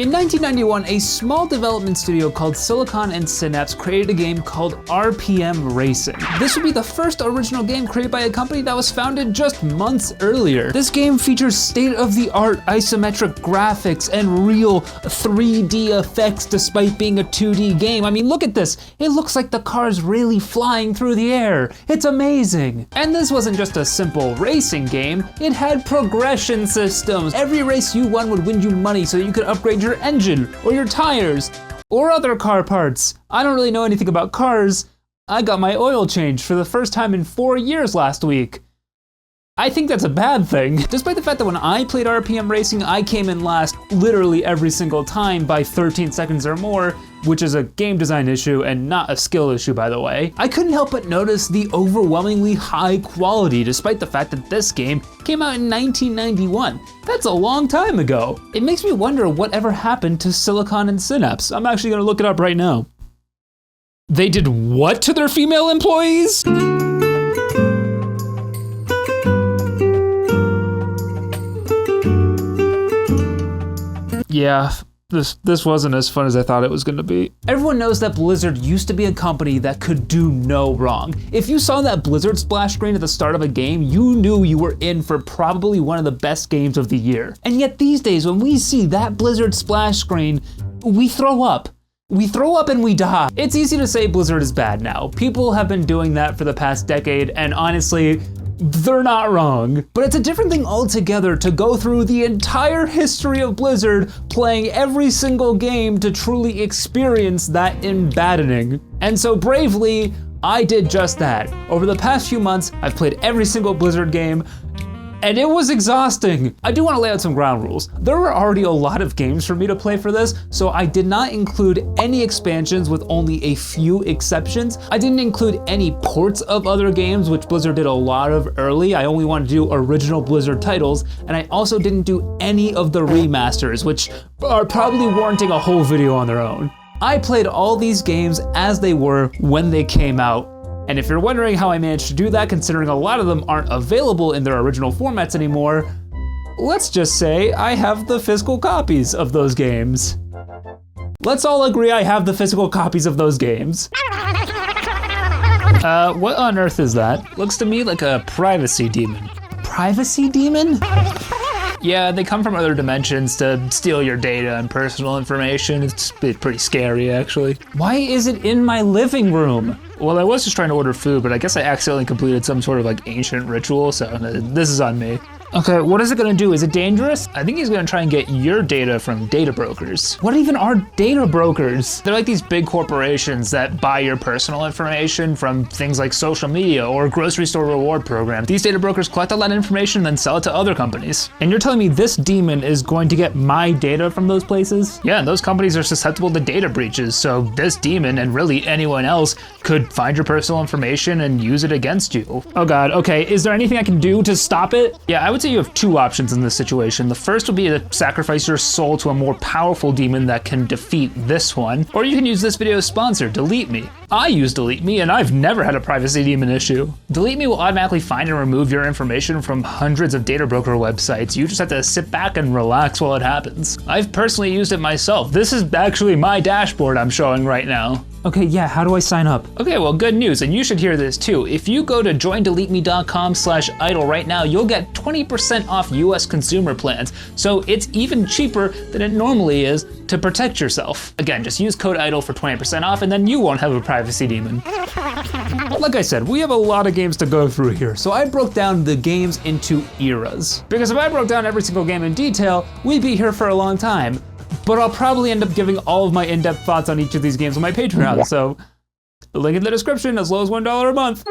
In 1991, a small development studio called Silicon and Synapse created a game called RPM Racing. This would be the first original game created by a company that was founded just months earlier. This game features state-of-the-art isometric graphics and real 3D effects despite being a 2D game. I mean, look at this. It looks like the car's really flying through the air. It's amazing. And this wasn't just a simple racing game, it had progression systems. Every race you won would win you money so that you could upgrade your engine or your tires or other car parts. I don't really know anything about cars. I got my oil changed for the first time in 4 years last week. I think that's a bad thing. Despite the fact that when I played RPM Racing, I came in last literally every single time by 13 seconds or more, which is a game design issue and not a skill issue, by the way. I couldn't help but notice the overwhelmingly high quality, despite the fact that this game came out in 1991. That's a long time ago. It makes me wonder whatever happened to Silicon and Synapse. I'm actually gonna look it up right now. They did what to their female employees? Yeah, this wasn't as fun as I thought it was gonna be. Everyone knows that Blizzard used to be a company that could do no wrong. If you saw that Blizzard splash screen at the start of a game, you knew you were in for probably one of the best games of the year. And yet these days, when we see that Blizzard splash screen, we throw up. We throw up and we die. It's easy to say Blizzard is bad now. People have been doing that for the past decade, and honestly, they're not wrong. But it's a different thing altogether to go through the entire history of Blizzard playing every single game to truly experience that embattening. And so bravely, I did just that. Over the past few months, I've played every single Blizzard game, and it was exhausting. I do want to lay out some ground rules. There were already a lot of games for me to play for this, so I did not include any expansions with only a few exceptions. I didn't include any ports of other games, which Blizzard did a lot of early. I only wanted to do original Blizzard titles, and I also didn't do any of the remasters, which are probably warranting a whole video on their own. I played all these games as they were when they came out. And if you're wondering how I managed to do that, considering a lot of them aren't available in their original formats anymore, let's just say I have the physical copies of those games. Let's all agree I have the physical copies of those games. What on earth is that? Looks to me like a privacy demon. Privacy demon? Yeah, they come from other dimensions to steal your data and personal information. It's pretty scary, actually. Why is it in my living room? Well, I was just trying to order food, but I guess I accidentally completed some sort of like ancient ritual, so this is on me. Okay, what is it gonna do? Is it dangerous? I think he's gonna try and get your data from data brokers. What even are data brokers? They're like these big corporations that buy your personal information from things like social media or grocery store reward programs. These data brokers collect all that information and then sell it to other companies. And you're telling me this demon is going to get my data from those places? Yeah, and those companies are susceptible to data breaches, so this demon, and really anyone else, could find your personal information and use it against you. Oh God, okay, is there anything I can do to stop it? Yeah, I would say you have two options in this situation. The first would be to sacrifice your soul to a more powerful demon that can defeat this one, or you can use this video's sponsor, Delete Me. I use Delete Me and I've never had a privacy demon issue. Delete Me will automatically find and remove your information from hundreds of data broker websites. You just have to sit back and relax while it happens. I've personally used it myself. This is actually my dashboard I'm showing right now. Okay, yeah, how do I sign up? Okay, well, good news, and you should hear this too. If you go to joindeleteme.com/idle right now, you'll get 20% off US consumer plans. So it's even cheaper than it normally is to protect yourself. Again, just use code IDLE for 20% off and then you won't have a privacy demon. Like I said, we have a lot of games to go through here, so I broke down the games into eras. Because if I broke down every single game in detail, we'd be here for a long time. But I'll probably end up giving all of my in-depth thoughts on each of these games on my Patreon, so link in the description, as low as $1 a month.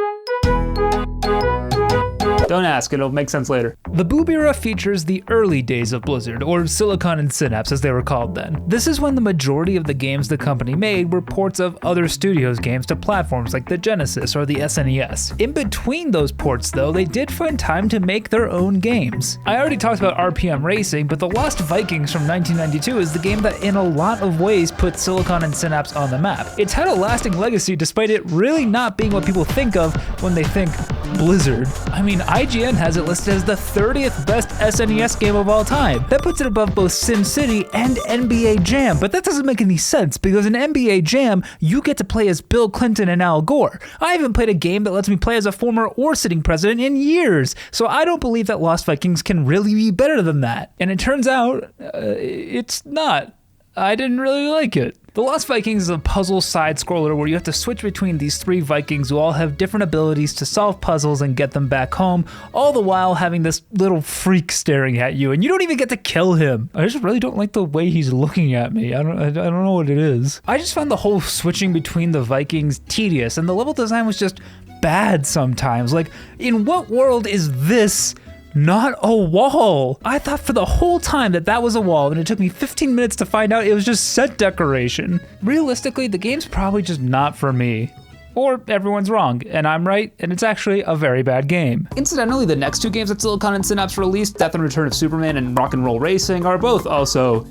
Don't ask, it'll make sense later. The Boob era features the early days of Blizzard, or Silicon and Synapse as they were called then. This is when the majority of the games the company made were ports of other studios' games to platforms like the Genesis or the SNES. In between those ports though, they did find time to make their own games. I already talked about RPM Racing, but The Lost Vikings from 1992 is the game that in a lot of ways put Silicon and Synapse on the map. It's had a lasting legacy despite it really not being what people think of when they think Blizzard. I mean, IGN has it listed as the 30th best SNES game of all time. That puts it above both SimCity and NBA Jam, but that doesn't make any sense because in NBA Jam, you get to play as Bill Clinton and Al Gore. I haven't played a game that lets me play as a former or sitting president in years, so I don't believe that Lost Vikings can really be better than that. And it turns out, it's not. I didn't really like it. The Lost Vikings is a puzzle side-scroller where you have to switch between these 3 Vikings who all have different abilities to solve puzzles and get them back home, all the while having this little freak staring at you, and you don't even get to kill him. I just really don't like the way he's looking at me. I don't know what it is. I just found the whole switching between the Vikings tedious, and the level design was just bad sometimes. Like, in what world is this not a wall? I thought for the whole time that was a wall, and it took me 15 minutes to find out it was just set decoration. Realistically, the game's probably just not for me. Or everyone's wrong, and I'm right, and it's actually a very bad game. Incidentally, the next 2 games that Silicon and Synapse released, Death and Return of Superman and Rock and Roll Racing, are both also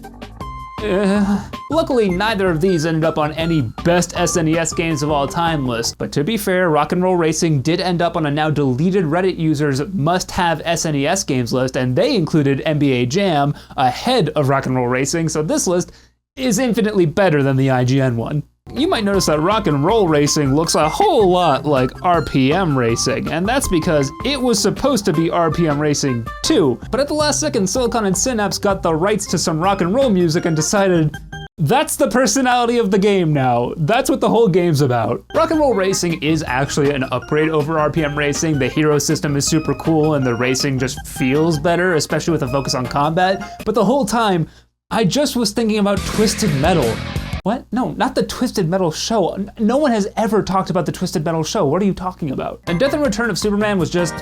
Luckily, neither of these ended up on any best SNES games of all time list, but to be fair, Rock and Roll Racing did end up on a now deleted Reddit users must-have SNES games list, and they included NBA Jam ahead of Rock and Roll Racing, so this list is infinitely better than the IGN one. You might notice that Rock and Roll Racing looks a whole lot like RPM Racing, and that's because it was supposed to be RPM Racing 2, but at the last second, Silicon and Synapse got the rights to some rock and roll music and decided, that's the personality of the game now. That's what the whole game's about. Rock and Roll Racing is actually an upgrade over RPM Racing. The hero system is super cool and the racing just feels better, especially with a focus on combat, but the whole time, I just was thinking about Twisted Metal. What? No, not the Twisted Metal show. No one has ever talked about the Twisted Metal show. What are you talking about? And Death and Return of Superman was just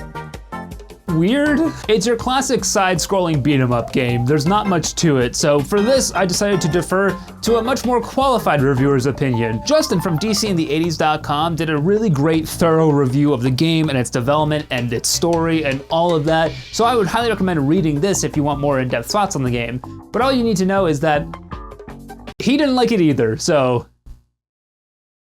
weird. It's your classic side-scrolling beat-em-up game. There's not much to it, so for this, I decided to defer to a much more qualified reviewer's opinion. Justin from DCInTheEighties.com did a really great, thorough review of the game and its development and its story and all of that, so I would highly recommend reading this if you want more in-depth thoughts on the game. But all you need to know is that he didn't like it either, so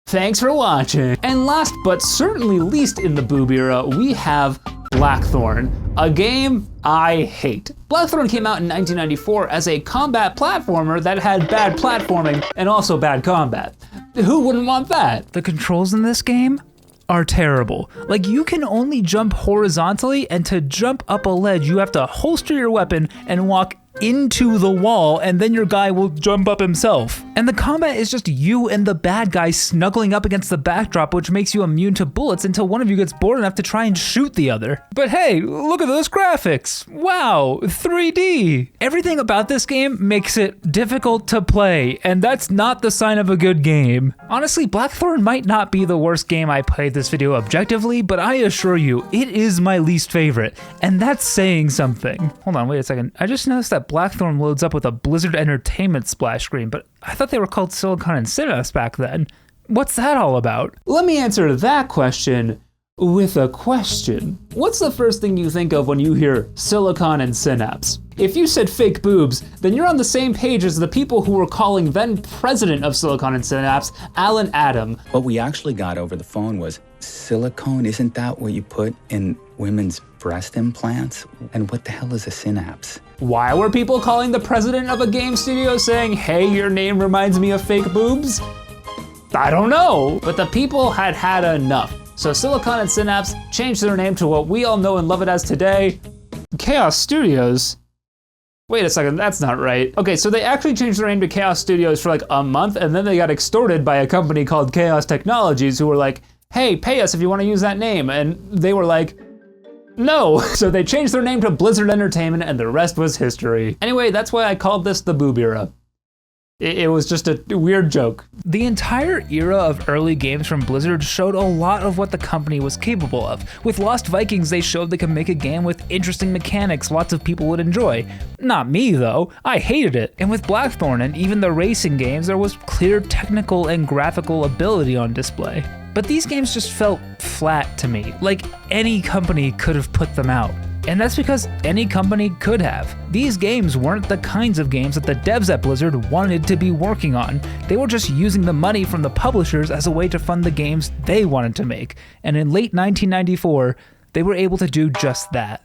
thanks for watching. And last but certainly least in the Boob era, we have Blackthorn, a game I hate. Blackthorn came out in 1994 as a combat platformer that had bad platforming and also bad combat. Who wouldn't want that? The controls in this game are terrible. Like, you can only jump horizontally, and to jump up a ledge, you have to holster your weapon and walk into the wall, and then your guy will jump up himself. And the combat is just you and the bad guy snuggling up against the backdrop, which makes you immune to bullets until one of you gets bored enough to try and shoot the other. But hey, look at those graphics. Wow, 3D. Everything about this game makes it difficult to play, and that's not the sign of a good game. Honestly, Blackthorn might not be the worst game I played this video objectively, but I assure you, it is my least favorite, and that's saying something. Hold on, wait a second. I just noticed that Blackthorn loads up with a Blizzard Entertainment splash screen, but I thought they were called Silicon and Synapse back then. What's that all about? Let me answer that question with a question. What's the first thing you think of when you hear Silicon and Synapse? If you said fake boobs, then you're on the same page as the people who were calling then president of Silicon and Synapse, Alan Adam. What we actually got over the phone was, silicone, isn't that what you put in women's breast implants? And what the hell is a synapse? Why were people calling the president of a game studio saying, hey, your name reminds me of fake boobs? I don't know, but the people had had enough. So Silicon and Synapse changed their name to what we all know and love it as today, Chaos Studios. Wait a second, that's not right. Okay, so they actually changed their name to Chaos Studios for like a month, and then they got extorted by a company called Chaos Technologies who were like, hey, pay us if you want to use that name. And they were like, no. So they changed their name to Blizzard Entertainment, and the rest was history. Anyway, that's why I called this the Boob era. It was just a weird joke. The entire era of early games from Blizzard showed a lot of what the company was capable of. With Lost Vikings, they showed they could make a game with interesting mechanics lots of people would enjoy. Not me, though. I hated it. And with Blackthorn and even the racing games, there was clear technical and graphical ability on display. But these games just felt flat to me, like any company could have put them out. And that's because any company could have. These games weren't the kinds of games that the devs at Blizzard wanted to be working on. They were just using the money from the publishers as a way to fund the games they wanted to make. And in late 1994, they were able to do just that.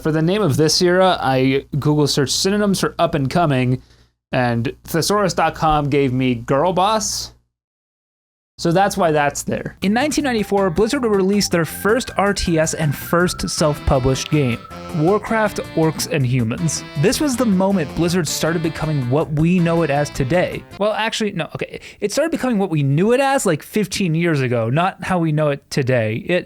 For the name of this era, I Google searched synonyms for up and coming, and thesaurus.com gave me girl boss. So that's why that's there. In 1994, Blizzard would release their first RTS and first self-published game, Warcraft, Orcs, and Humans. This was the moment Blizzard started becoming what we know it as today. Well, actually, no, okay. It started becoming what we knew it as like 15 years ago, not how we know it today.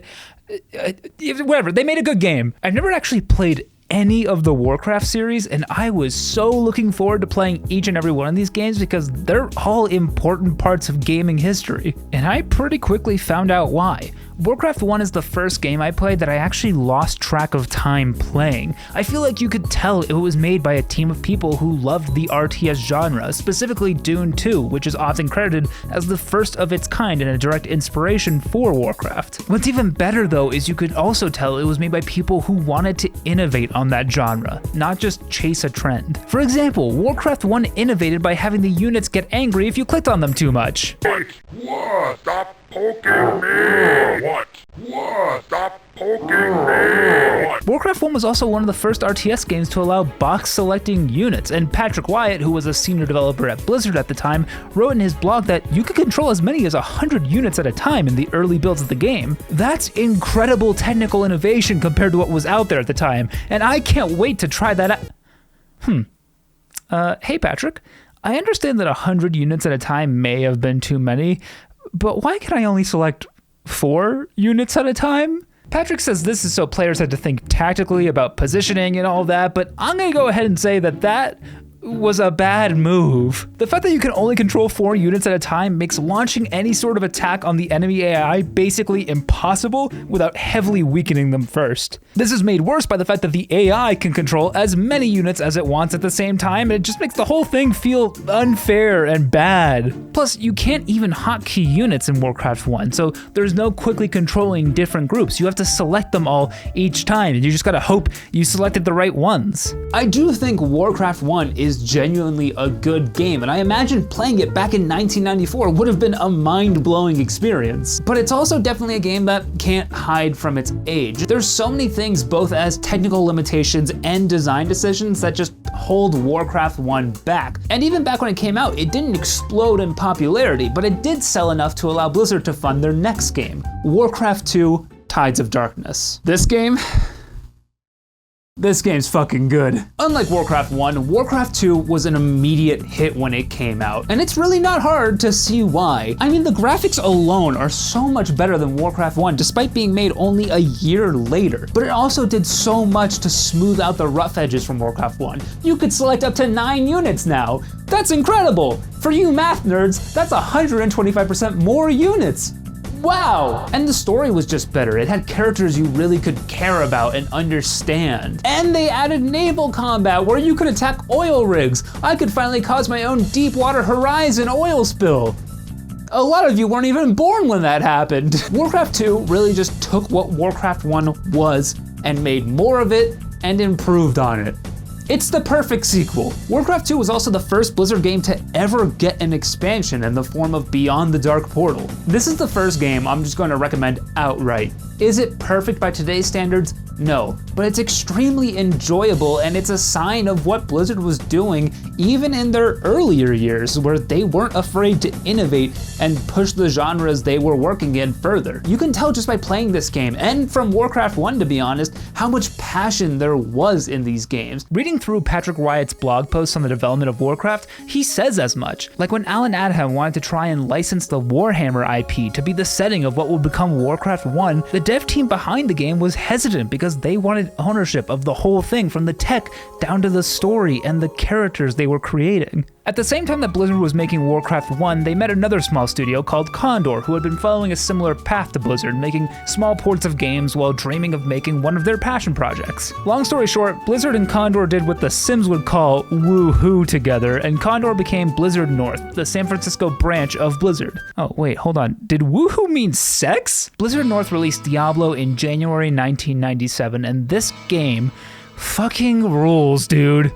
Whatever, they made a good game. I've never actually played any of the Warcraft series, and I was so looking forward to playing each and every one of these games because they're all important parts of gaming history. And I pretty quickly found out why. Warcraft 1 is the first game I played that I actually lost track of time playing. I feel like you could tell it was made by a team of people who loved the RTS genre, specifically Dune 2, which is often credited as the first of its kind and a direct inspiration for Warcraft. What's even better though is you could also tell it was made by people who wanted to innovate on that genre, not just chase a trend. For example, Warcraft 1 innovated by having the units get angry if you clicked on them too much. What? Stop poking me! What? Stop poking me! What? Warcraft 1 was also one of the first RTS games to allow box selecting units, and Patrick Wyatt, who was a senior developer at Blizzard at the time, wrote in his blog that you could control as many as 100 units at a time in the early builds of the game. That's incredible technical innovation compared to what was out there at the time, and I can't wait to try that out. Hey Patrick, I understand that 100 units at a time may have been too many, but why can I only select 4 units at a time? Patrick says this is so players had to think tactically about positioning and all that, but I'm gonna go ahead and say that was a bad move. The fact that you can only control 4 units at a time makes launching any sort of attack on the enemy AI basically impossible without heavily weakening them first. This is made worse by the fact that the AI can control as many units as it wants at the same time, and it just makes the whole thing feel unfair and bad. Plus, you can't even hotkey units in Warcraft 1, so there's no quickly controlling different groups. You have to select them all each time, and you just gotta hope you selected the right ones. I do think Warcraft 1 is genuinely a good game, and I imagine playing it back in 1994 would have been a mind-blowing experience. But it's also definitely a game that can't hide from its age. There's so many things, both as technical limitations and design decisions, that just hold Warcraft 1 back. And even back when it came out, it didn't explode in popularity, but it did sell enough to allow Blizzard to fund their next game, Warcraft II: Tides of Darkness. This game's fucking good. Unlike Warcraft 1, Warcraft 2 was an immediate hit when it came out, and it's really not hard to see why. I mean, the graphics alone are so much better than Warcraft 1, despite being made only a year later. But it also did so much to smooth out the rough edges from Warcraft 1. You could select up to 9 units now. That's incredible! For you math nerds, that's 125% more units. Wow! And the story was just better. It had characters you really could care about and understand. And they added naval combat where you could attack oil rigs. I could finally cause my own Deepwater Horizon oil spill. A lot of you weren't even born when that happened. Warcraft 2 really just took what Warcraft 1 was and made more of it and improved on it. It's the perfect sequel. Warcraft 2 was also the first Blizzard game to ever get an expansion in the form of Beyond the Dark Portal. This is the first game I'm just going to recommend outright. Is it perfect by today's standards? No, but it's extremely enjoyable, and it's a sign of what Blizzard was doing even in their earlier years, where they weren't afraid to innovate and push the genres they were working in further. You can tell just by playing this game, and from Warcraft 1 to be honest, how much passion there was in these games. Reading through Patrick Wyatt's blog posts on the development of Warcraft, he says as much. Like when Alan Adham wanted to try and license the Warhammer IP to be the setting of what would become Warcraft 1, the dev team behind the game was hesitant because they wanted ownership of the whole thing, from the tech down to the story and the characters they were creating. At the same time that Blizzard was making Warcraft 1, they met another small studio called Condor, who had been following a similar path to Blizzard, making small ports of games while dreaming of making one of their passion projects. Long story short, Blizzard and Condor did what the Sims would call woohoo together, and Condor became Blizzard North, the San Francisco branch of Blizzard. Oh wait, hold on, did woohoo mean sex? Blizzard North released Diablo in January 1997, and this game fucking rules, dude.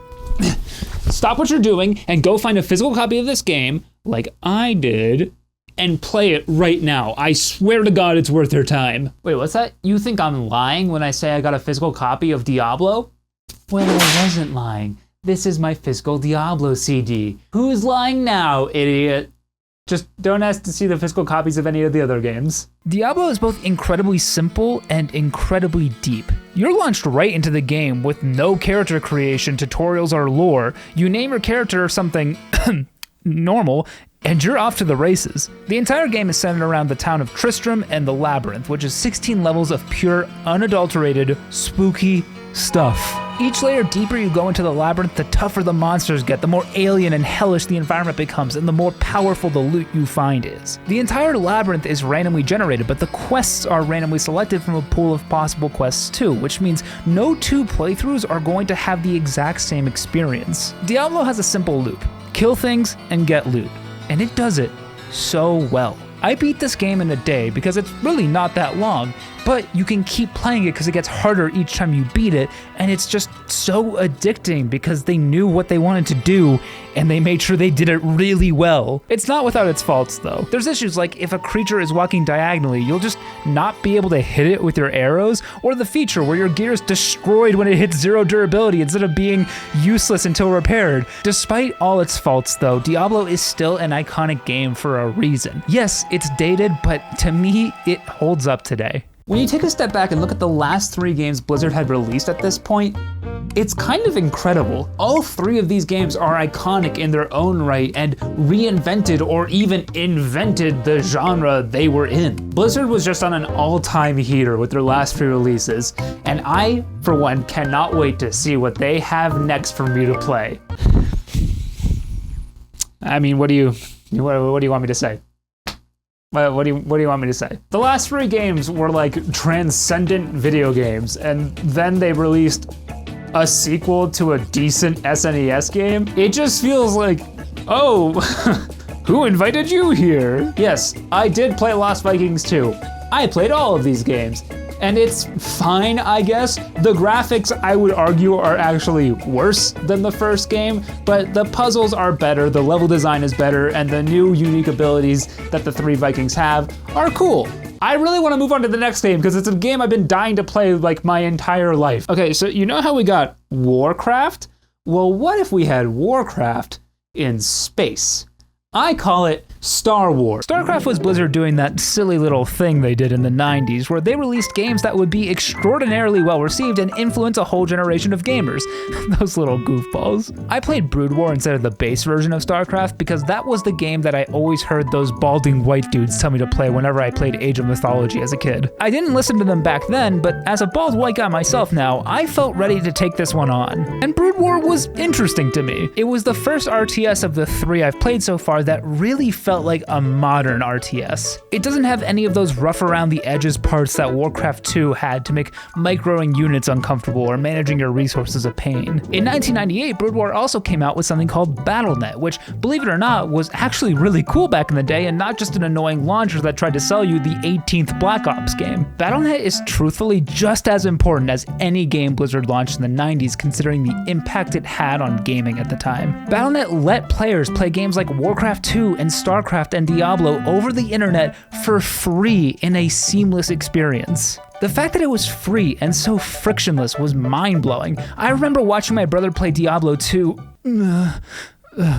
Stop what you're doing and go find a physical copy of this game, like I did, and play it right now. I swear to God, it's worth your time. Wait, what's that? You think I'm lying when I say I got a physical copy of Diablo? Well, I wasn't lying. This is my physical Diablo CD. Who's lying now, idiot? Just don't ask to see the physical copies of any of the other games. Diablo is both incredibly simple and incredibly deep. You're launched right into the game with no character creation, tutorials, or lore. You name your character something normal, and you're off to the races. The entire game is centered around the town of Tristram and the Labyrinth, which is 16 levels of pure, unadulterated, spooky stuff. Each layer deeper you go into the labyrinth, the tougher the monsters get, the more alien and hellish the environment becomes, and the more powerful the loot you find is. The entire labyrinth is randomly generated, but the quests are randomly selected from a pool of possible quests too, which means no two playthroughs are going to have the exact same experience. Diablo has a simple loop: kill things and get loot, and it does it so well. I beat this game in a day because it's really not that long, but you can keep playing it because it gets harder each time you beat it, and it's just so addicting because they knew what they wanted to do and they made sure they did it really well. It's not without its faults though. There's issues like if a creature is walking diagonally, you'll just not be able to hit it with your arrows, or the feature where your gear is destroyed when it hits 0 durability instead of being useless until repaired. Despite all its faults though, Diablo is still an iconic game for a reason. Yes, it's dated, but to me, it holds up today. When you take a step back and look at the last 3 games Blizzard had released at this point, it's kind of incredible. All 3 of these games are iconic in their own right and reinvented or even invented the genre they were in. Blizzard was just on an all-time heater with their last 3 releases, and I, for one, cannot wait to see what they have next for me to play. I mean, what do you want me to say? What do you want me to say? The last 3 games were like transcendent video games, and then they released a sequel to a decent SNES game. It just feels like, oh, who invited you here? Yes, I did play Lost Vikings 2. I played all of these games, and it's fine, I guess. The graphics, I would argue, are actually worse than the first game, but the puzzles are better, the level design is better, and the new unique abilities that the 3 Vikings have are cool. I really want to move on to the next game because it's a game I've been dying to play like my entire life. Okay, so you know how we got Warcraft? Well, what if we had Warcraft in space? I call it Star Wars. Starcraft was Blizzard doing that silly little thing they did in the 90s where they released games that would be extraordinarily well received and influence a whole generation of gamers. Those little goofballs. I played Brood War instead of the base version of Starcraft because that was the game that I always heard those balding white dudes tell me to play whenever I played Age of Mythology as a kid. I didn't listen to them back then, but as a bald white guy myself now, I felt ready to take this one on. And Brood War was interesting to me. It was the first RTS of the 3 I've played so far that really felt like a modern RTS. It doesn't have any of those rough around the edges parts that Warcraft II had to make microing units uncomfortable or managing your resources a pain. In 1998, Brood War also came out with something called Battle.net, which, believe it or not, was actually really cool back in the day and not just an annoying launcher that tried to sell you the 18th Black Ops game. Battle.net is truthfully just as important as any game Blizzard launched in the 90s, considering the impact it had on gaming at the time. Battle.net let players play games like Warcraft 2 and Starcraft and Diablo over the internet for free in a seamless experience. The fact that it was free and so frictionless was mind-blowing. I remember watching my brother play Diablo II.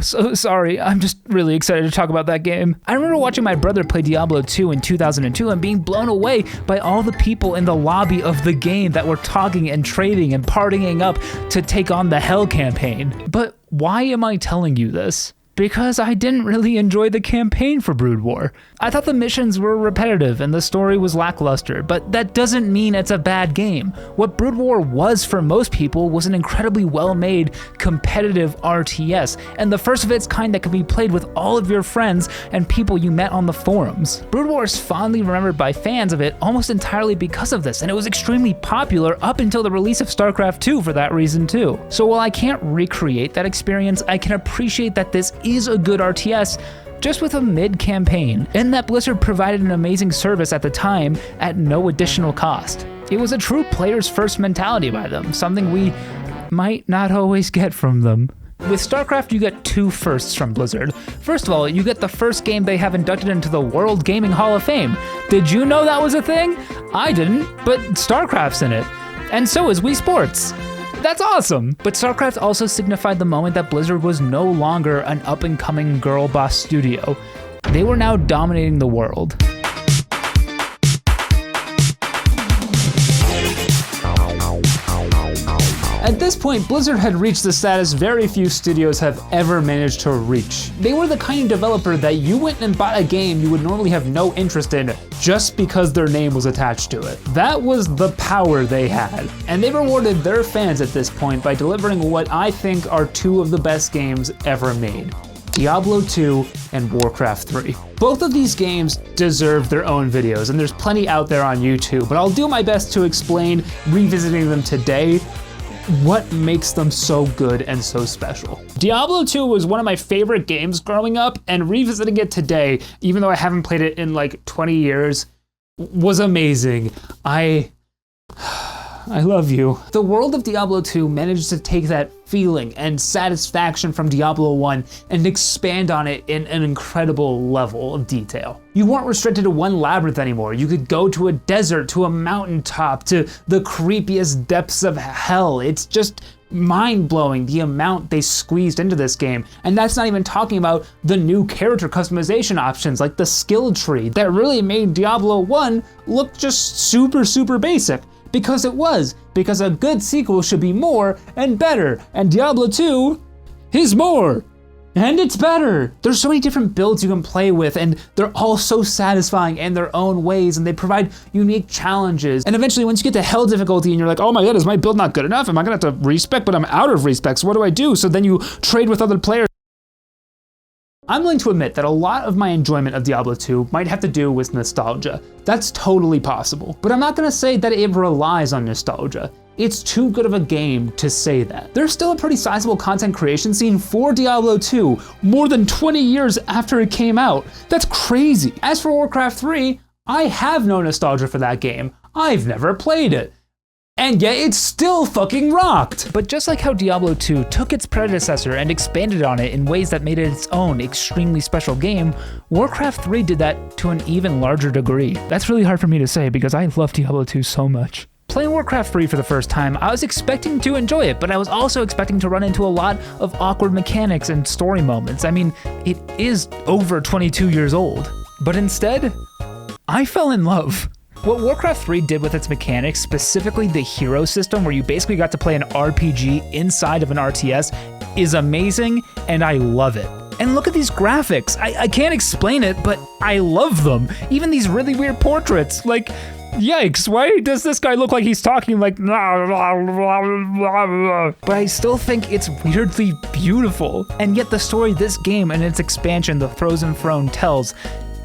So sorry, I'm just really excited to talk about that game. I remember watching my brother play Diablo 2 in 2002 and being blown away by all the people in the lobby of the game that were talking and trading and partying up to take on the Hell campaign. But why am I telling you this? Because I didn't really enjoy the campaign for Brood War. I thought the missions were repetitive and the story was lackluster, but that doesn't mean it's a bad game. What Brood War was for most people was an incredibly well-made, competitive RTS, and the first of its kind that could be played with all of your friends and people you met on the forums. Brood War is fondly remembered by fans of it almost entirely because of this, and it was extremely popular up until the release of Starcraft II for that reason too. So while I can't recreate that experience, I can appreciate that this is a good RTS, just with a mid-campaign, and that Blizzard provided an amazing service at the time at no additional cost. It was a true player's first mentality by them, something we might not always get from them. With StarCraft, you get two firsts from Blizzard. First of all, you get the first game they have inducted into the World Gaming Hall of Fame. Did you know that was a thing? I didn't, but StarCraft's in it. And so is Wii Sports. That's awesome! But StarCraft also signified the moment that Blizzard was no longer an up-and-coming girl boss studio. They were now dominating the world. At this point, Blizzard had reached the status very few studios have ever managed to reach. They were the kind of developer that you went and bought a game you would normally have no interest in just because their name was attached to it. That was the power they had. And they rewarded their fans at this point by delivering what I think are two of the best games ever made: Diablo II and Warcraft 3. Both of these games deserve their own videos, and there's plenty out there on YouTube, but I'll do my best to explain, revisiting them today, what makes them so good and so special. Diablo 2 was one of my favorite games growing up, and revisiting it today, even though I haven't played it in like 20 years, was amazing. I love you. The world of Diablo 2 managed to take that feeling and satisfaction from Diablo 1 and expand on it in an incredible level of detail. You weren't restricted to one labyrinth anymore. You could go to a desert, to a mountaintop, to the creepiest depths of hell. It's just mind-blowing the amount they squeezed into this game. And that's not even talking about the new character customization options like the skill tree that really made Diablo 1 look just super basic. Because it was. Because a good sequel should be more and better. And Diablo 2 is more. And it's better. There's so many different builds you can play with, and they're all so satisfying in their own ways, and they provide unique challenges. And eventually, once you get to hell difficulty and you're like, oh my god, is my build not good enough? Am I gonna have to respec, but I'm out of respec, so what do I do? So then you trade with other players. I'm willing to admit that a lot of my enjoyment of Diablo 2 might have to do with nostalgia. That's totally possible. But I'm not gonna say that it relies on nostalgia. It's too good of a game to say that. There's still a pretty sizable content creation scene for Diablo 2, more than 20 years after it came out. That's crazy. As for Warcraft 3, I have no nostalgia for that game. I've never played it. And yet it's still fucking rocked! But just like how Diablo 2 took its predecessor and expanded on it in ways that made it its own extremely special game, Warcraft 3 did that to an even larger degree. That's really hard for me to say because I love Diablo 2 so much. Playing Warcraft 3 for the first time, I was expecting to enjoy it, but I was also expecting to run into a lot of awkward mechanics and story moments. I mean, it is over 22 years old. But instead, I fell in love. What Warcraft 3 did with its mechanics, specifically the hero system where you basically got to play an RPG inside of an RTS, is amazing, and I love it. And look at these graphics. I can't explain it, but I love them. Even these really weird portraits, like, yikes, why does this guy look like he's talking like but I still think it's weirdly beautiful. And yet the story this game and its expansion, The Frozen Throne, tells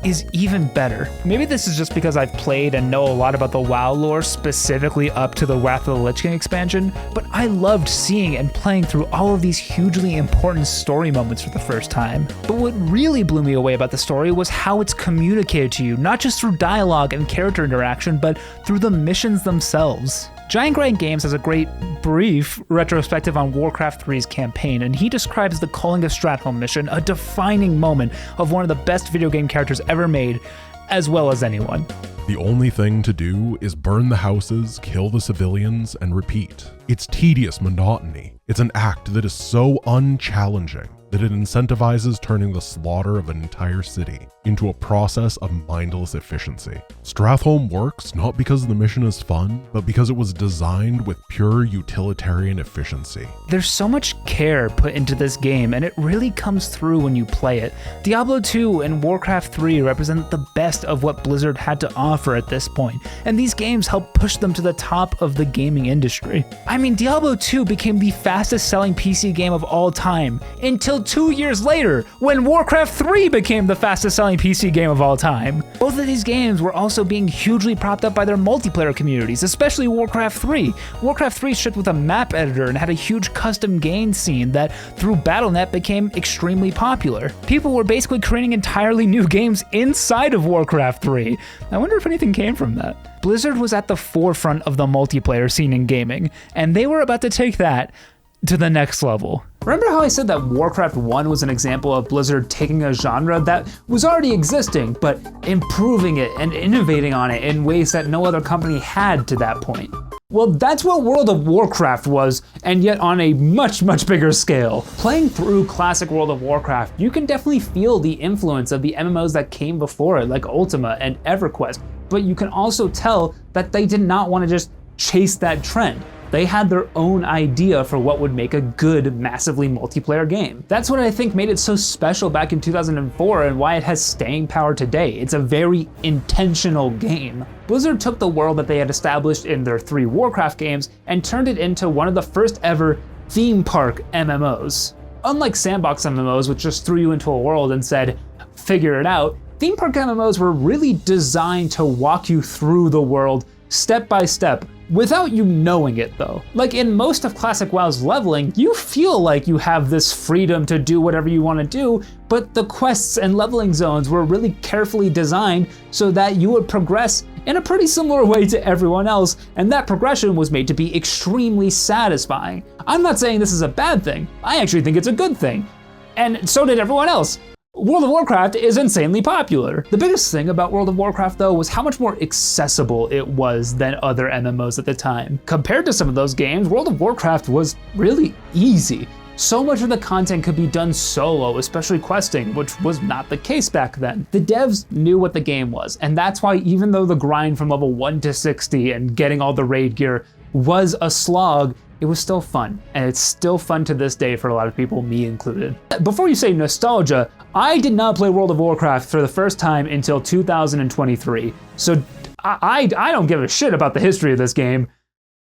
is even better. Maybe this is just because I've played and know a lot about the WoW lore, specifically up to the Wrath of the Lich King expansion, but I loved seeing and playing through all of these hugely important story moments for the first time. But what really blew me away about the story was how it's communicated to you, not just through dialogue and character interaction, but through the missions themselves. Giant Grind Games has a great, brief retrospective on Warcraft 3's campaign, and he describes the Calling of Stratholme mission, a defining moment of one of the best video game characters ever made, as well as anyone. The only thing to do is burn the houses, kill the civilians, and repeat. It's tedious monotony. It's an act that is so unchallenging that it incentivizes turning the slaughter of an entire city into a process of mindless efficiency. Stratholme works not because the mission is fun, but because it was designed with pure utilitarian efficiency. There's so much care put into this game, and it really comes through when you play it. Diablo 2 and Warcraft 3 represent the best of what Blizzard had to offer at this point, and these games help push them to the top of the gaming industry. I mean, Diablo 2 became the fastest selling PC game of all time, until 2 years later, when Warcraft 3 became the fastest selling PC game of all time. Both of these games were also being hugely propped up by their multiplayer communities, especially Warcraft 3. Warcraft 3 shipped with a map editor and had a huge custom game scene that, through Battle.net, became extremely popular. People were basically creating entirely new games inside of Warcraft 3. I wonder if anything came from that. Blizzard was at the forefront of the multiplayer scene in gaming, and they were about to take that to the next level. Remember how I said that Warcraft 1 was an example of Blizzard taking a genre that was already existing, but improving it and innovating on it in ways that no other company had to that point? Well, that's what World of Warcraft was, and yet on a much, much bigger scale. Playing through classic World of Warcraft, you can definitely feel the influence of the MMOs that came before it, like Ultima and EverQuest, but you can also tell that they did not want to just chase that trend. They had their own idea for what would make a good, massively multiplayer game. That's what I think made it so special back in 2004 and why it has staying power today. It's a very intentional game. Blizzard took the world that they had established in their 3 Warcraft games and turned it into one of the first ever theme park MMOs. Unlike sandbox MMOs, which just threw you into a world and said, figure it out, theme park MMOs were really designed to walk you through the world step by step, without you knowing it though. Like in most of Classic WoW's leveling, you feel like you have this freedom to do whatever you want to do, but the quests and leveling zones were really carefully designed so that you would progress in a pretty similar way to everyone else, and that progression was made to be extremely satisfying. I'm not saying this is a bad thing, I actually think it's a good thing. And so did everyone else. World of Warcraft is insanely popular. The biggest thing about World of Warcraft though was how much more accessible it was than other MMOs at the time. Compared to some of those games, World of Warcraft was really easy. So much of the content could be done solo, especially questing, which was not the case back then. The devs knew what the game was, and that's why even though the grind from level 1 to 60 and getting all the raid gear was a slog, it was still fun, and it's still fun to this day for a lot of people, me included. Before you say nostalgia, I did not play World of Warcraft for the first time until 2023, so I don't give a shit about the history of this game.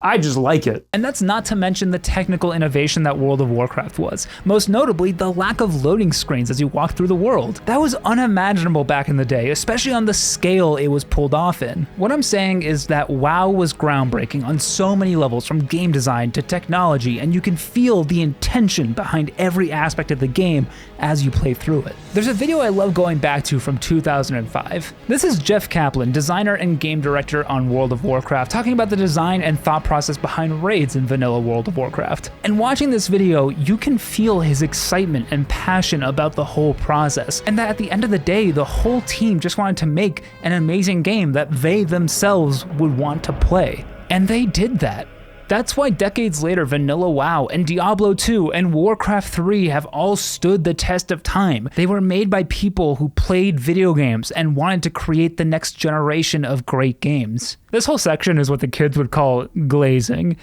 I just like it. And that's not to mention the technical innovation that World of Warcraft was. Most notably, the lack of loading screens as you walk through the world. That was unimaginable back in the day, especially on the scale it was pulled off in. What I'm saying is that WoW was groundbreaking on so many levels, from game design to technology, and you can feel the intention behind every aspect of the game as you play through it. There's a video I love going back to from 2005. This is Jeff Kaplan, designer and game director on World of Warcraft, talking about the design and thought process behind raids in vanilla World of Warcraft. And watching this video, you can feel his excitement and passion about the whole process, and that at the end of the day, the whole team just wanted to make an amazing game that they themselves would want to play. And they did that. That's why decades later, Vanilla WoW and Diablo II and Warcraft 3 have all stood the test of time. They were made by people who played video games and wanted to create the next generation of great games. This whole section is what the kids would call glazing.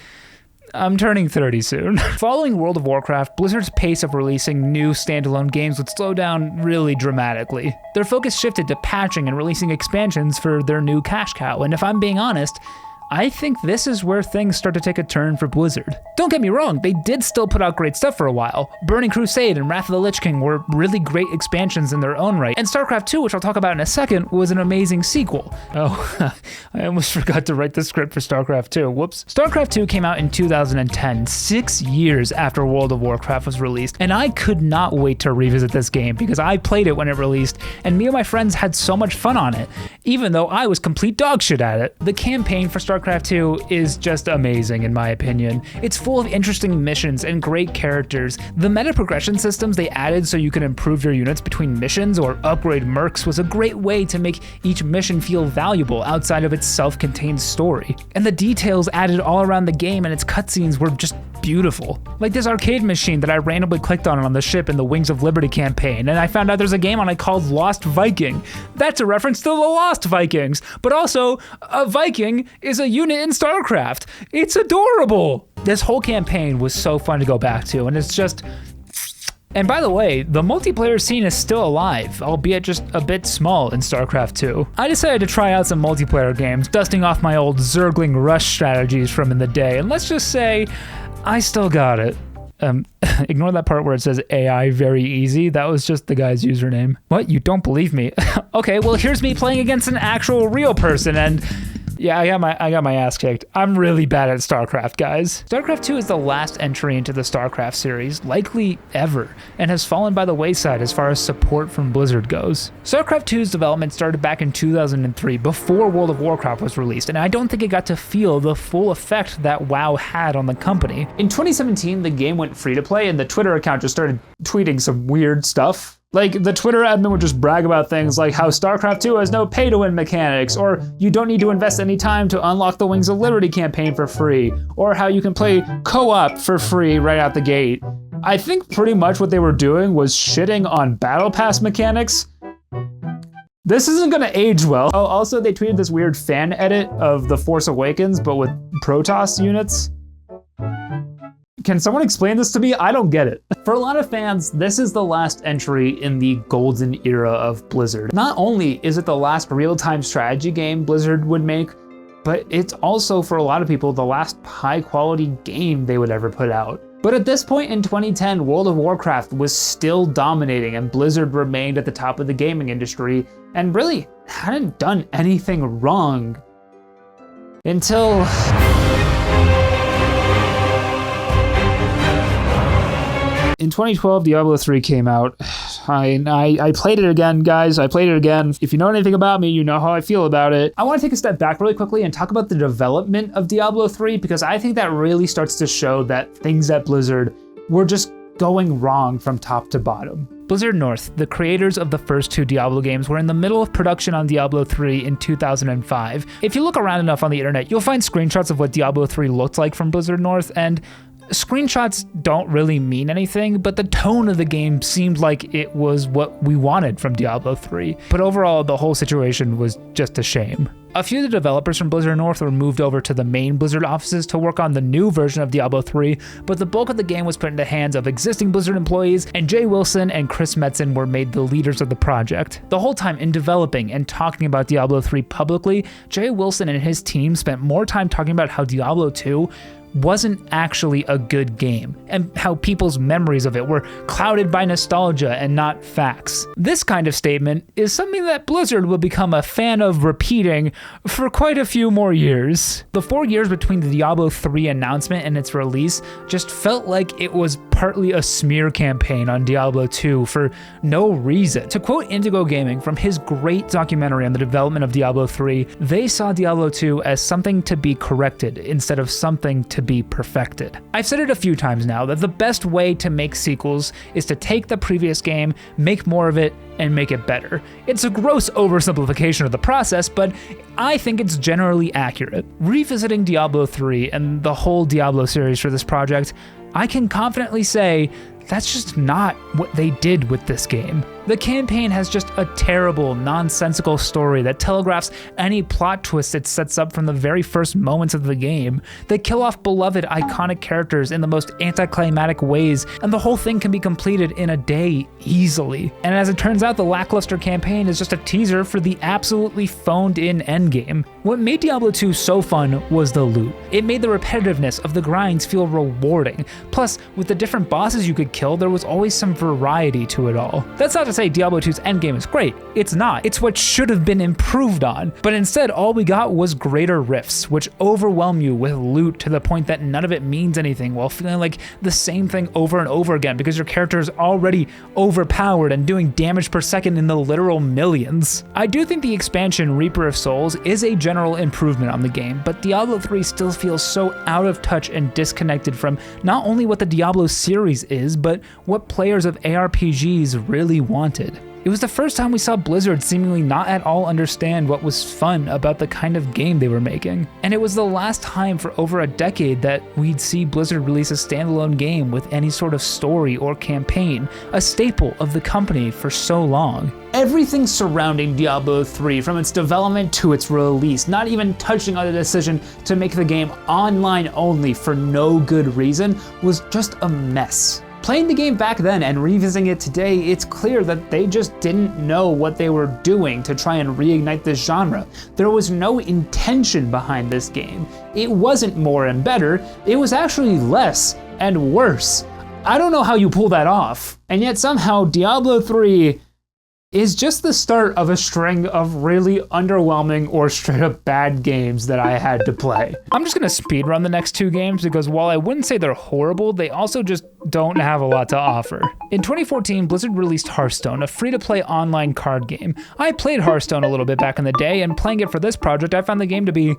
I'm turning 30 soon. Following World of Warcraft, Blizzard's pace of releasing new standalone games would slow down really dramatically. Their focus shifted to patching and releasing expansions for their new cash cow, and if I'm being honest, I think this is where things start to take a turn for Blizzard. Don't get me wrong, they did still put out great stuff for a while. Burning Crusade and Wrath of the Lich King were really great expansions in their own right, and Starcraft II, which I'll talk about in a second, was an amazing sequel. Oh, I almost forgot to write the script for Starcraft II, whoops. Starcraft II came out in 2010, 6 years after World of Warcraft was released, and I could not wait to revisit this game because I played it when it released, and me and my friends had so much fun on it, even though I was complete dog shit at it. The campaign for Starcraft II is just amazing in my opinion. It's full of interesting missions and great characters. The meta progression systems they added so you can improve your units between missions or upgrade mercs was a great way to make each mission feel valuable outside of its self-contained story. And the details added all around the game and its cutscenes were just beautiful. Like this arcade machine that I randomly clicked on the ship in the Wings of Liberty campaign, and I found out there's a game on it called Lost Viking. That's a reference to the Lost Vikings, but also a Viking is a unit in StarCraft. It's adorable. This whole campaign was so fun to go back to, and it's just... And by the way, the multiplayer scene is still alive, albeit just a bit small in StarCraft II. I decided to try out some multiplayer games, dusting off my old Zergling Rush strategies from in the day, and let's just say, I still got it. Ignore that part where it says AI very easy. That was just the guy's username. What? You don't believe me? Okay, well here's me playing against an actual real person, and Yeah, I got my ass kicked. I'm really bad at StarCraft, guys. StarCraft II is the last entry into the StarCraft series, likely ever, and has fallen by the wayside as far as support from Blizzard goes. StarCraft II's development started back in 2003, before World of Warcraft was released, and I don't think it got to feel the full effect that WoW had on the company. In 2017, the game went free to play, and the Twitter account just started tweeting some weird stuff. Like, the Twitter admin would just brag about things like how StarCraft II has no pay-to-win mechanics, or you don't need to invest any time to unlock the Wings of Liberty campaign for free, or how you can play co-op for free right out the gate. I think pretty much what they were doing was shitting on Battle Pass mechanics. This isn't gonna age well. Oh, also they tweeted this weird fan edit of The Force Awakens, but with Protoss units. Can someone explain this to me? I don't get it. For a lot of fans, this is the last entry in the golden era of Blizzard. Not only is it the last real-time strategy game Blizzard would make, but it's also, for a lot of people, the last high-quality game they would ever put out. But at this point in 2010, World of Warcraft was still dominating, and Blizzard remained at the top of the gaming industry, and really hadn't done anything wrong. Until... In 2012, Diablo III came out. I played it again, guys. I played it again. If you know anything about me, you know how I feel about it. I want to take a step back really quickly and talk about the development of Diablo III, because I think that really starts to show that things at Blizzard were just going wrong from top to bottom. Blizzard North, the creators of the first two Diablo games, were in the middle of production on Diablo III in 2005. If you look around enough on the internet, you'll find screenshots of what Diablo III looked like from Blizzard North, and screenshots don't really mean anything, but the tone of the game seemed like it was what we wanted from Diablo 3. But overall, the whole situation was just a shame. A few of the developers from Blizzard North were moved over to the main Blizzard offices to work on the new version of Diablo 3, but the bulk of the game was put into the hands of existing Blizzard employees, and Jay Wilson and Chris Metzen were made the leaders of the project. The whole time in developing and talking about Diablo 3 publicly, Jay Wilson and his team spent more time talking about how Diablo 2 wasn't actually a good game, and how people's memories of it were clouded by nostalgia and not facts. This kind of statement is something that Blizzard will become a fan of repeating for quite a few more years. The 4 years between the Diablo 3 announcement and its release just felt like it was partly a smear campaign on Diablo 2 for no reason. To quote Indigo Gaming from his great documentary on the development of Diablo 3, they saw Diablo 2 as something to be corrected instead of something to be perfected. I've said it a few times now that the best way to make sequels is to take the previous game, make more of it, and make it better. It's a gross oversimplification of the process, but I think it's generally accurate. Revisiting Diablo 3 and the whole Diablo series for this project, I can confidently say that's just not what they did with this game. The campaign has just a terrible, nonsensical story that telegraphs any plot twist it sets up from the very first moments of the game. They kill off beloved, iconic characters in the most anticlimactic ways, and the whole thing can be completed in a day easily. And as it turns out, the lackluster campaign is just a teaser for the absolutely phoned-in endgame. What made Diablo 2 so fun was the loot. It made the repetitiveness of the grinds feel rewarding. Plus, with the different bosses you could kill, there was always some variety to it all. That's not to say Diablo 2's endgame is great. It's not. It's what should have been improved on. But instead, all we got was greater rifts, which overwhelm you with loot to the point that none of it means anything, while feeling like the same thing over and over again because your character is already overpowered and doing damage per second in the literal millions. I do think the expansion Reaper of Souls is a general improvement on the game, but Diablo 3 still feels so out of touch and disconnected from not only what the Diablo series is, but what players of ARPGs really wanted. It was the first time we saw Blizzard seemingly not at all understand what was fun about the kind of game they were making. And it was the last time for over a decade that we'd see Blizzard release a standalone game with any sort of story or campaign, a staple of the company for so long. Everything surrounding Diablo 3, from its development to its release, not even touching on the decision to make the game online only for no good reason, was just a mess. Playing the game back then and revisiting it today, it's clear that they just didn't know what they were doing to try and reignite this genre. There was no intention behind this game. It wasn't more and better, it was actually less and worse. I don't know how you pull that off. And yet somehow Diablo 3 is just the start of a string of really underwhelming or straight up bad games that I had to play. I'm just gonna speedrun the next 2 games because while I wouldn't say they're horrible, they also just don't have a lot to offer. In 2014, Blizzard released Hearthstone, a free-to-play online card game. I played Hearthstone a little bit back in the day, and playing it for this project, I found the game to be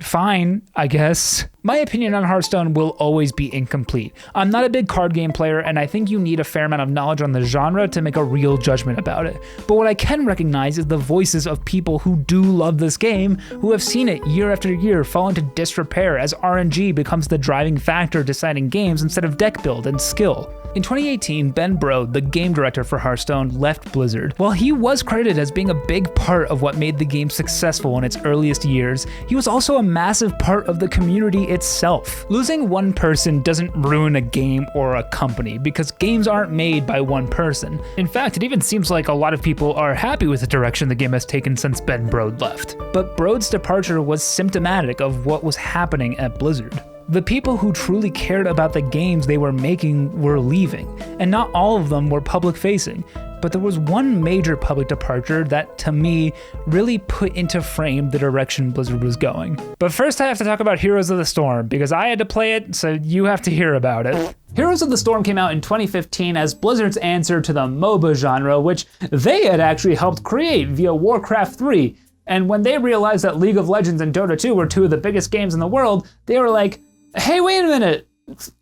fine, I guess. My opinion on Hearthstone will always be incomplete. I'm not a big card game player, and I think you need a fair amount of knowledge on the genre to make a real judgment about it. But what I can recognize is the voices of people who do love this game, who have seen it year after year fall into disrepair as RNG becomes the driving factor deciding games instead of deck build and skill. In 2018, Ben Brode, the game director for Hearthstone, left Blizzard. While he was credited as being a big part of what made the game successful in its earliest years, he was also a massive part of the community itself. Losing one person doesn't ruin a game or a company, because games aren't made by one person. In fact, it even seems like a lot of people are happy with the direction the game has taken since Ben Brode left. But Brode's departure was symptomatic of what was happening at Blizzard. The people who truly cared about the games they were making were leaving, and not all of them were public-facing. But there was one major public departure that, to me, really put into frame the direction Blizzard was going. But first I have to talk about Heroes of the Storm, because I had to play it, so you have to hear about it. Heroes of the Storm came out in 2015 as Blizzard's answer to the MOBA genre, which they had actually helped create via Warcraft 3. And when they realized that League of Legends and Dota 2 were 2 of the biggest games in the world, they were like, hey, wait a minute,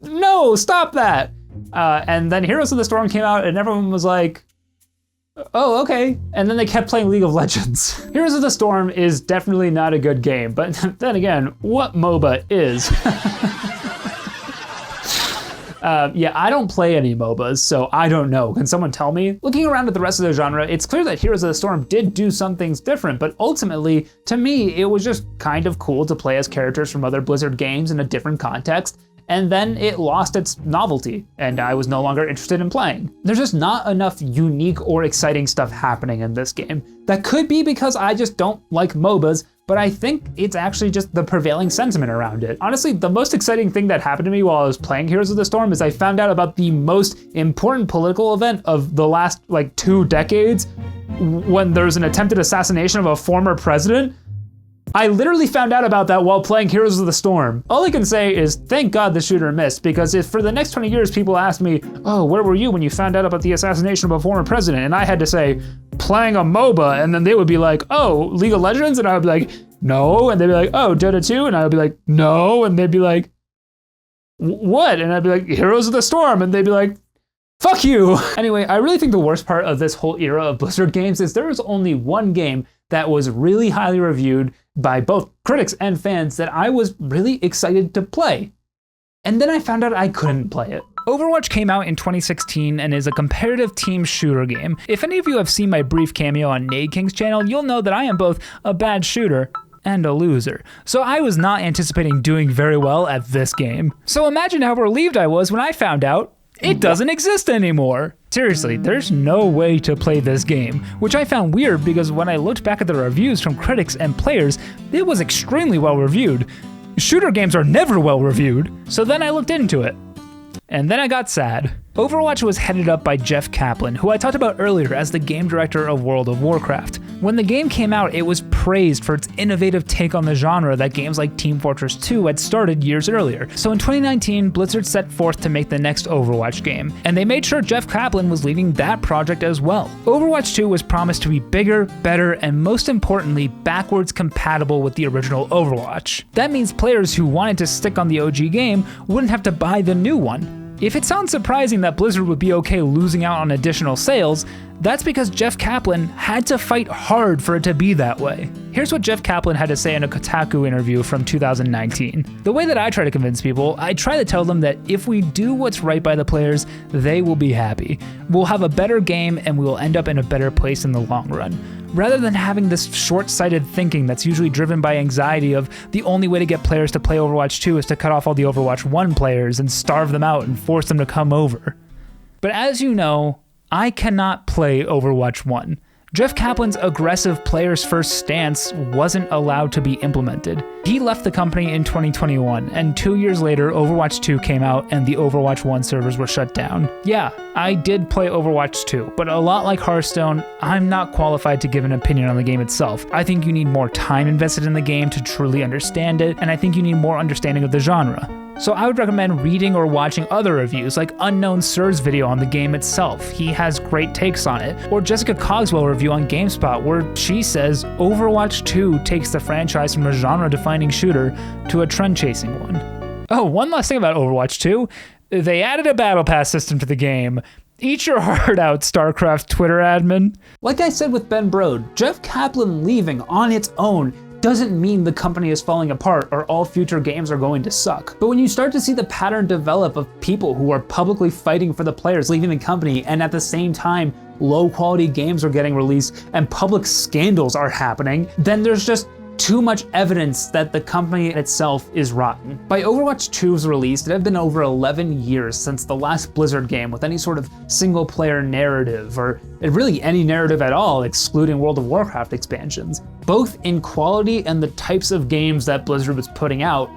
no, stop that. And then Heroes of the Storm came out and everyone was like, oh, okay. And then they kept playing League of Legends. Heroes of the Storm is definitely not a good game, but then again, what MOBA is? Yeah, I don't play any MOBAs, so I don't know. Can someone tell me? Looking around at the rest of the genre, it's clear that Heroes of the Storm did do some things different, but ultimately, to me, it was just kind of cool to play as characters from other Blizzard games in a different context, and then it lost its novelty, and I was no longer interested in playing. There's just not enough unique or exciting stuff happening in this game. That could be because I just don't like MOBAs, but I think it's actually just the prevailing sentiment around it. Honestly, the most exciting thing that happened to me while I was playing Heroes of the Storm is I found out about the most important political event of the last 2 decades, when there's an attempted assassination of a former president. I literally found out about that while playing Heroes of the Storm. All I can say is thank God the shooter missed, because if for the next 20 years people asked me, oh, where were you when you found out about the assassination of a former president? And I had to say, playing a MOBA, and then they would be like, oh, League of Legends? And I would be like, no. And they'd be like, oh, Dota 2? And I would be like, no. And they'd be like, what? And I'd be like, Heroes of the Storm. And they'd be like, fuck you. Anyway, I really think the worst part of this whole era of Blizzard games is there was only one game that was really highly reviewed by both critics and fans that I was really excited to play. And then I found out I couldn't play it. Overwatch came out in 2016 and is a competitive team shooter game. If any of you have seen my brief cameo on Nade King's channel, you'll know that I am both a bad shooter and a loser. So I was not anticipating doing very well at this game. So imagine how relieved I was when I found out it doesn't exist anymore. Seriously, there's no way to play this game, which I found weird because when I looked back at the reviews from critics and players, it was extremely well reviewed. Shooter games are never well reviewed. So then I looked into it. And then I got sad. Overwatch was headed up by Jeff Kaplan, who I talked about earlier as the game director of World of Warcraft. When the game came out, it was praised for its innovative take on the genre that games like Team Fortress 2 had started years earlier. So in 2019, Blizzard set forth to make the next Overwatch game, and they made sure Jeff Kaplan was leading that project as well. Overwatch 2 was promised to be bigger, better, and most importantly, backwards compatible with the original Overwatch. That means players who wanted to stick on the OG game wouldn't have to buy the new one. If it sounds surprising that Blizzard would be okay losing out on additional sales, that's because Jeff Kaplan had to fight hard for it to be that way. Here's what Jeff Kaplan had to say in a Kotaku interview from 2019. The way that I try to convince people, I try to tell them that if we do what's right by the players, they will be happy. We'll have a better game and we will end up in a better place in the long run. Rather than having this short-sighted thinking that's usually driven by anxiety of the only way to get players to play Overwatch 2 is to cut off all the Overwatch 1 players and starve them out and force them to come over. But as you know, I cannot play Overwatch 1. Jeff Kaplan's aggressive players first stance wasn't allowed to be implemented. He left the company in 2021, and 2 years later, Overwatch 2 came out and the Overwatch 1 servers were shut down. Yeah, I did play Overwatch 2, but a lot like Hearthstone, I'm not qualified to give an opinion on the game itself. I think you need more time invested in the game to truly understand it, and I think you need more understanding of the genre. So I would recommend reading or watching other reviews, like Unknown Sir's video on the game itself. He has great takes on it. Or Jessica Cogswell review on GameSpot, where she says Overwatch 2 takes the franchise from a genre-defining shooter to a trend-chasing one. Oh, one last thing about Overwatch 2. They added a battle pass system to the game. Eat your heart out, Starcraft Twitter admin. Like I said with Ben Brode, Jeff Kaplan leaving on its own doesn't mean the company is falling apart or all future games are going to suck. But when you start to see the pattern develop of people who are publicly fighting for the players leaving the company, and at the same time, low quality games are getting released and public scandals are happening, then there's just too much evidence that the company itself is rotten. By Overwatch 2's release, it had been over 11 years since the last Blizzard game with any sort of single player narrative, or really any narrative at all, excluding World of Warcraft expansions. Both in quality and the types of games that Blizzard was putting out,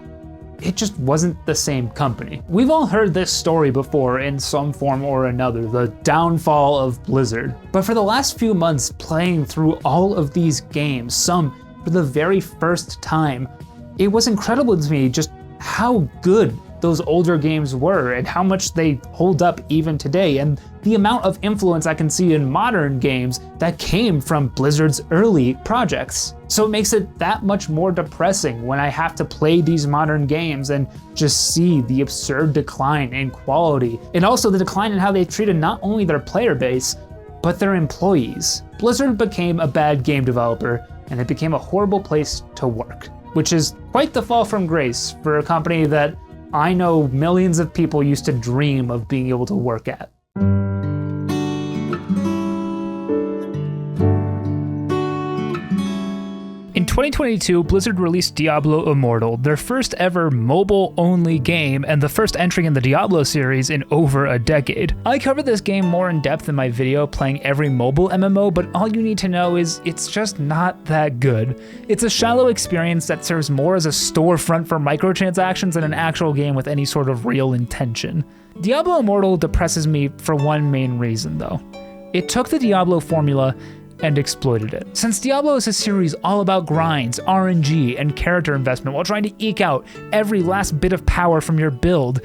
it just wasn't the same company. We've all heard this story before in some form or another, the downfall of Blizzard. But for the last few months playing through all of these games, some for the very first time, it was incredible to me just how good those older games were and how much they hold up even today, and the amount of influence I can see in modern games that came from Blizzard's early projects. So it makes it that much more depressing when I have to play these modern games and just see the absurd decline in quality, and also the decline in how they treated not only their player base, but their employees. Blizzard became a bad game developer, and it became a horrible place to work, which is quite the fall from grace for a company that I know millions of people used to dream of being able to work at. In 2022, Blizzard released Diablo Immortal, their first ever mobile-only game and the first entry in the Diablo series in over a decade. I covered this game more in depth in my video playing every mobile MMO, but all you need to know is it's just not that good. It's a shallow experience that serves more as a storefront for microtransactions than an actual game with any sort of real intention. Diablo Immortal depresses me for one main reason though. It took the Diablo formula and exploited it. Since Diablo is a series all about grinds, RNG, and character investment while trying to eke out every last bit of power from your build,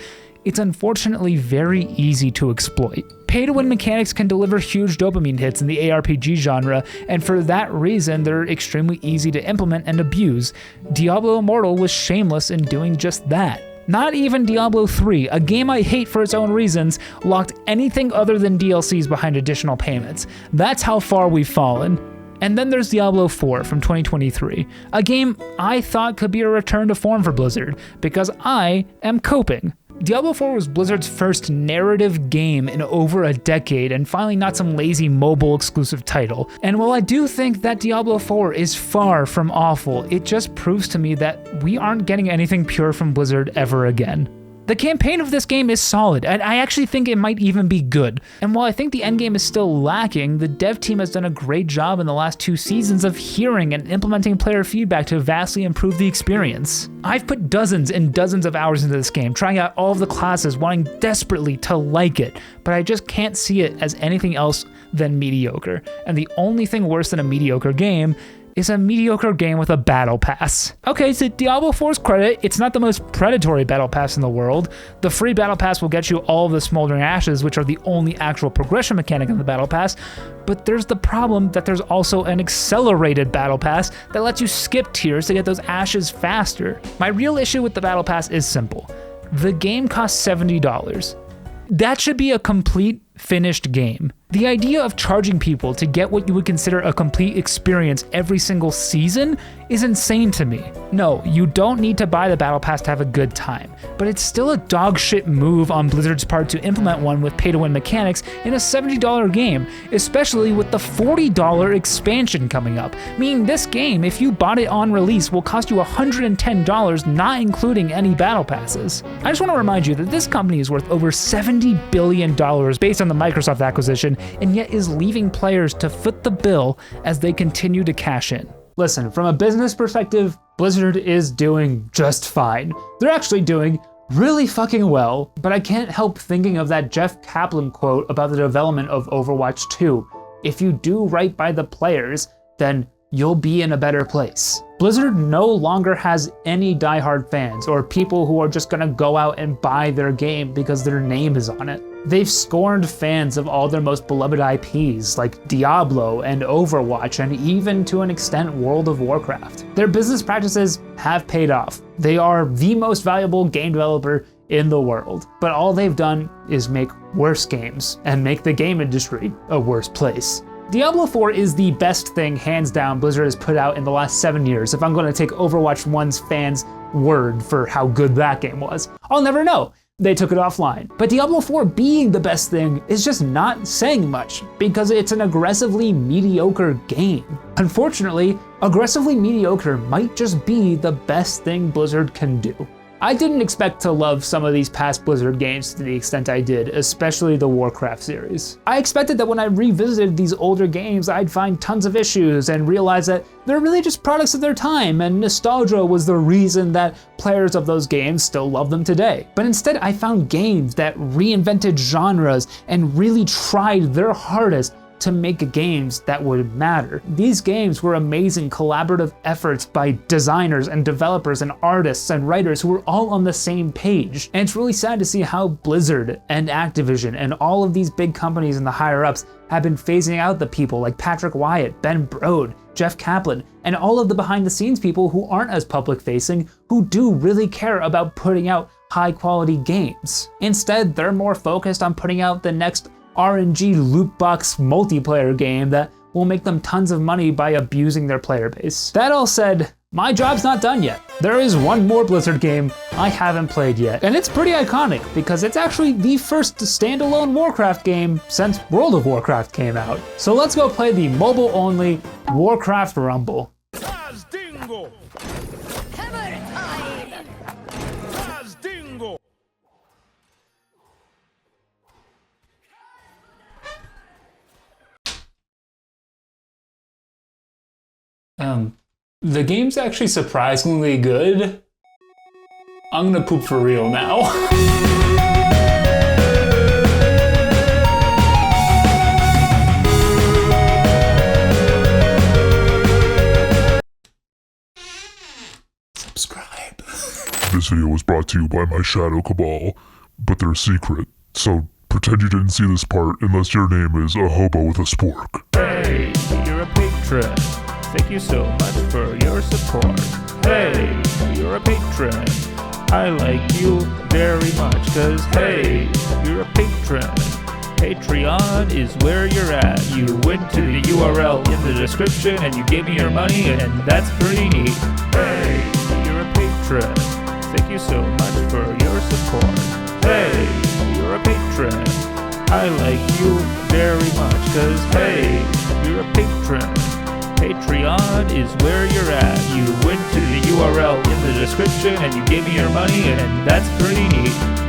it's unfortunately very easy to exploit. Pay-to-win mechanics can deliver huge dopamine hits in the ARPG genre, and for that reason, they're extremely easy to implement and abuse. Diablo Immortal was shameless in doing just that. Not even Diablo III, a game I hate for its own reasons, locked anything other than DLCs behind additional payments. That's how far we've fallen. And then there's Diablo IV from 2023, a game I thought could be a return to form for Blizzard, because I am coping. Diablo IV was Blizzard's first narrative game in over a decade, and finally not some lazy mobile exclusive title. And while I do think that Diablo IV is far from awful, it just proves to me that we aren't getting anything pure from Blizzard ever again. The campaign of this game is solid, and I actually think it might even be good. And while I think the endgame is still lacking, the dev team has done a great job in the last 2 seasons of hearing and implementing player feedback to vastly improve the experience. I've put dozens and dozens of hours into this game, trying out all of the classes, wanting desperately to like it, but I just can't see it as anything else than mediocre. And the only thing worse than a mediocre game is a mediocre game with a battle pass. Okay, to Diablo 4's credit, it's not the most predatory battle pass in the world. The free battle pass will get you all of the Smoldering Ashes, which are the only actual progression mechanic in the battle pass, but there's the problem that there's also an accelerated battle pass that lets you skip tiers to get those ashes faster. My real issue with the battle pass is simple. The game costs $70. That should be a complete finished game. The idea of charging people to get what you would consider a complete experience every single season is insane to me. No, you don't need to buy the battle pass to have a good time, but it's still a dog shit move on Blizzard's part to implement one with pay-to-win mechanics in a $70 game, especially with the $40 expansion coming up, meaning this game, if you bought it on release, will cost you $110, not including any battle passes. I just want to remind you that this company is worth over $70 billion based on the Microsoft acquisition, and yet is leaving players to foot the bill as they continue to cash in. Listen, from a business perspective, Blizzard is doing just fine. They're actually doing really fucking well, but I can't help thinking of that Jeff Kaplan quote about the development of Overwatch 2. If you do right by the players, then you'll be in a better place. Blizzard no longer has any diehard fans or people who are just gonna go out and buy their game because their name is on it. They've scorned fans of all their most beloved IPs like Diablo and Overwatch and even to an extent World of Warcraft. Their business practices have paid off. They are the most valuable game developer in the world, but all they've done is make worse games and make the game industry a worse place. Diablo IV is the best thing, hands down, Blizzard has put out in the last 7 years, if I'm going to take Overwatch 1's fans' word for how good that game was. I'll never know. They took it offline. But Diablo IV being the best thing is just not saying much, because it's an aggressively mediocre game. Unfortunately, aggressively mediocre might just be the best thing Blizzard can do. I didn't expect to love some of these past Blizzard games to the extent I did, especially the Warcraft series. I expected that when I revisited these older games, I'd find tons of issues and realize that they're really just products of their time, and nostalgia was the reason that players of those games still love them today. But instead, I found games that reinvented genres and really tried their hardest to make games that would matter. These games were amazing collaborative efforts by designers and developers and artists and writers who were all on the same page. And it's really sad to see how Blizzard and Activision and all of these big companies and the higher ups have been phasing out the people like Patrick Wyatt, Ben Brode, Jeff Kaplan, and all of the behind the scenes people who aren't as public facing, who do really care about putting out high quality games. Instead, they're more focused on putting out the next RNG loot box multiplayer game that will make them tons of money by abusing their player base. That all said, my job's not done yet. There is one more Blizzard game I haven't played yet, and it's pretty iconic because it's actually the first standalone Warcraft game since World of Warcraft came out. So let's go play the mobile-only Warcraft Rumble. The game's actually surprisingly good. I'm gonna poop for real now. Subscribe. This video was brought to you by my Shadow Cabal, but they're secret, so pretend you didn't see this part unless your name is a hobo with a spork. Hey, you're a patron. Thank you so much for your support. Hey, you're a patron. I like you very much, cause hey, you're a patron. Patreon is where you're at. You went to the URL in the description and you gave me your money, and that's pretty neat. Hey, you're a patron. Thank you so much for your support. Hey, you're a patron. I like you very much, cause hey, you're a patron. Patreon is where you're at. You went to the URL in the description and you gave me your money, and that's pretty neat.